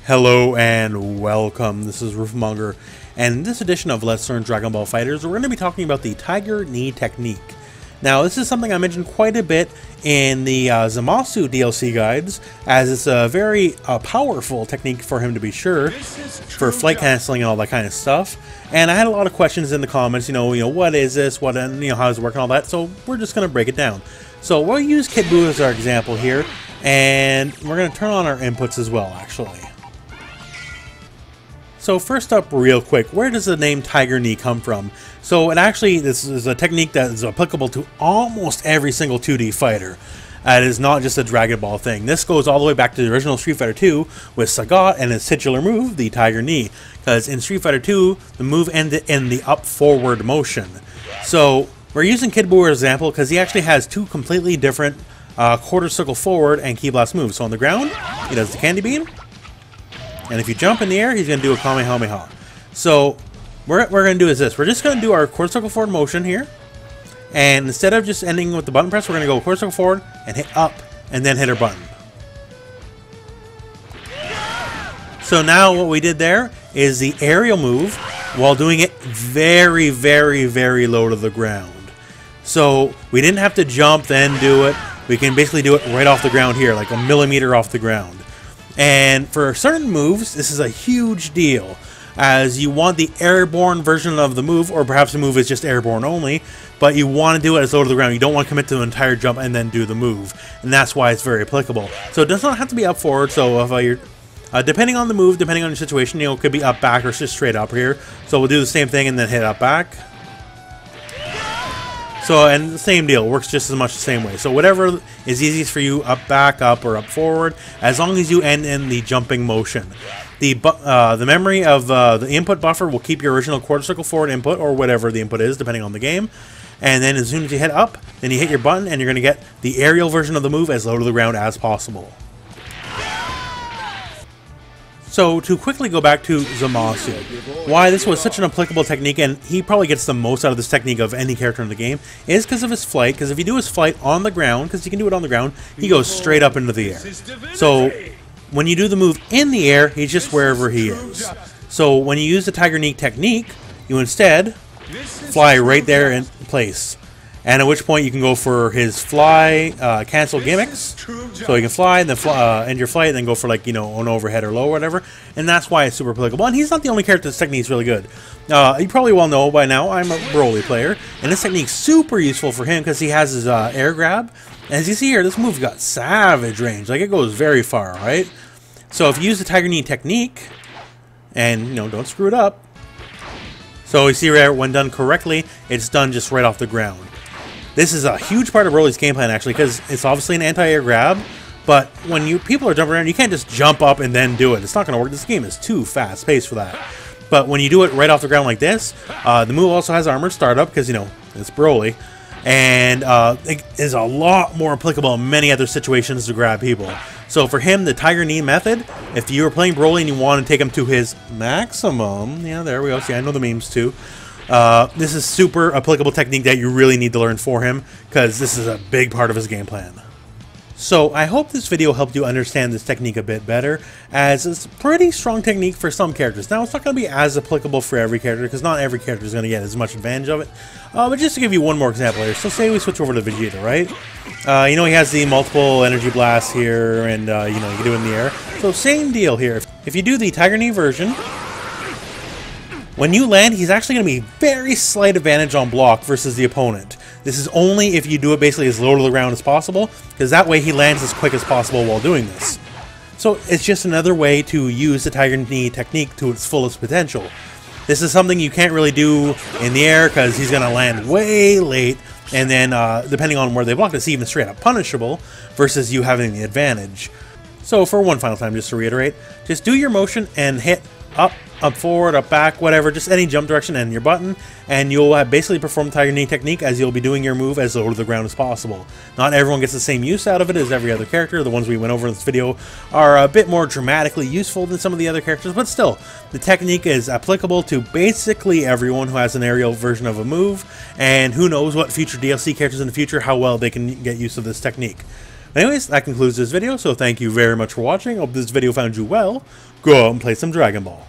Hello and welcome, this is Rooflemonger, and in this edition of Let's Learn Dragon Ball FighterZ, we're going to be talking about the Tiger Knee technique. Now, this is something I mentioned quite a bit in the Zamasu DLC guides, as it's a very powerful technique for him to be sure, for flight canceling and all that kind of stuff. And I had a lot of questions in the comments, you know, what is this, how does it work and all that, so we're just going to break it down. So we'll use Kid Buu as our example here, and we're going to turn on our inputs as well, actually. So first up, real quick, where does the name Tiger Knee come from? So this is a technique that is applicable to almost every single 2D fighter. It is not just a Dragon Ball thing. This goes all the way back to the original Street Fighter 2 with Sagat and his titular move, the Tiger Knee. Because in Street Fighter 2, the move ended in the up-forward motion. So we're using Kid Buu as an example because he actually has two completely different quarter circle forward and key blast moves. So on the ground, he does the Candy Beam. And if you jump in the air, he's going to do a Kamehameha. So what we're going to do is this. We're just going to do our quarter circle forward motion here. And instead of just ending with the button press, we're going to go quarter circle forward and hit up and then hit our button. So now what we did there is the aerial move while doing it very, very, very low to the ground. So we didn't have to jump then do it. We can basically do it right off the ground here, like a millimeter off the ground. And for certain moves, this is a huge deal, as you want the airborne version of the move, or perhaps the move is just airborne only, but you want to do it as low to the ground. You don't want to commit to the entire jump and then do the move, and that's why it's very applicable. So it does not have to be up forward, so if you're, depending on the move, depending on your situation, you know, it could be up back or just straight up here. So we'll do the same thing and then hit up back. So, and the same deal, works just as much the same way. So whatever is easiest for you, up, back, up, or up forward, as long as you end in the jumping motion. The memory of the input buffer will keep your original quarter circle forward input, or whatever the input is, depending on the game. And then as soon as you hit up, then you hit your button, and you're going to get the aerial version of the move as low to the ground as possible. So, to quickly go back to Zamasu, why this was such an applicable technique, and he probably gets the most out of this technique of any character in the game, is because of his flight. Because if you do his flight on the ground, because you can do it on the ground, he goes straight up into the air. So, when you do the move in the air, he's just wherever he is. So, when you use the Tiger Knee technique, you instead fly right there in place. And at which point you can go for his fly cancel gimmicks. So you can fly and then end your flight and then go for, like, you know, an overhead or low or whatever. And that's why it's super applicable. And he's not the only character this technique is really good. You probably well know by now I'm a Broly player. And this technique's super useful for him because he has his air grab. And as you see here, this move's got savage range. Like, it goes very far, right? So if you use the Tiger Knee technique, and, you know, don't screw it up. So you see right, when done correctly, it's done just right off the ground. This is a huge part of Broly's game plan, actually, because it's obviously an anti-air grab, but when people are jumping around, you can't just jump up and then do it. It's not going to work. This game is too fast-paced for that. But when you do it right off the ground like this, the move also has armored startup, because, you know, it's Broly, and it is a lot more applicable in many other situations to grab people. So for him, the Tiger Knee method, if you were playing Broly and you want to take him to his maximum, yeah, there we go. See, I know the memes too. This is super applicable technique that you really need to learn for him, because this is a big part of his game plan. So I hope this video helped you understand this technique a bit better, as it's a pretty strong technique for some characters. Now, it's not going to be as applicable for every character, because not every character is going to get as much advantage of it. But just to give you one more example here, so say we switch over to Vegeta, right? You know, he has the multiple energy blasts here, and you know, you can do it in the air. So same deal here. If you do the Tiger Knee version, when you land, he's actually going to be very slight advantage on block versus the opponent. This is only if you do it basically as low to the ground as possible, because that way he lands as quick as possible while doing this. So it's just another way to use the Tiger Knee technique to its fullest potential. This is something you can't really do in the air because he's going to land way late, and then depending on where they block, it's even straight up punishable versus you having the advantage. So for one final time, just to reiterate, just do your motion and hit up, up forward, up back, whatever, just any jump direction and your button, and you'll basically perform the Tiger Knee technique as you'll be doing your move as low to the ground as possible. Not everyone gets the same use out of it as every other character. The ones we went over in this video are a bit more dramatically useful than some of the other characters, but still, the technique is applicable to basically everyone who has an aerial version of a move, and who knows what future DLC characters in the future, how well they can get use of this technique. Anyways, that concludes this video, so thank you very much for watching. I hope this video found you well. Go out and play some Dragon Ball.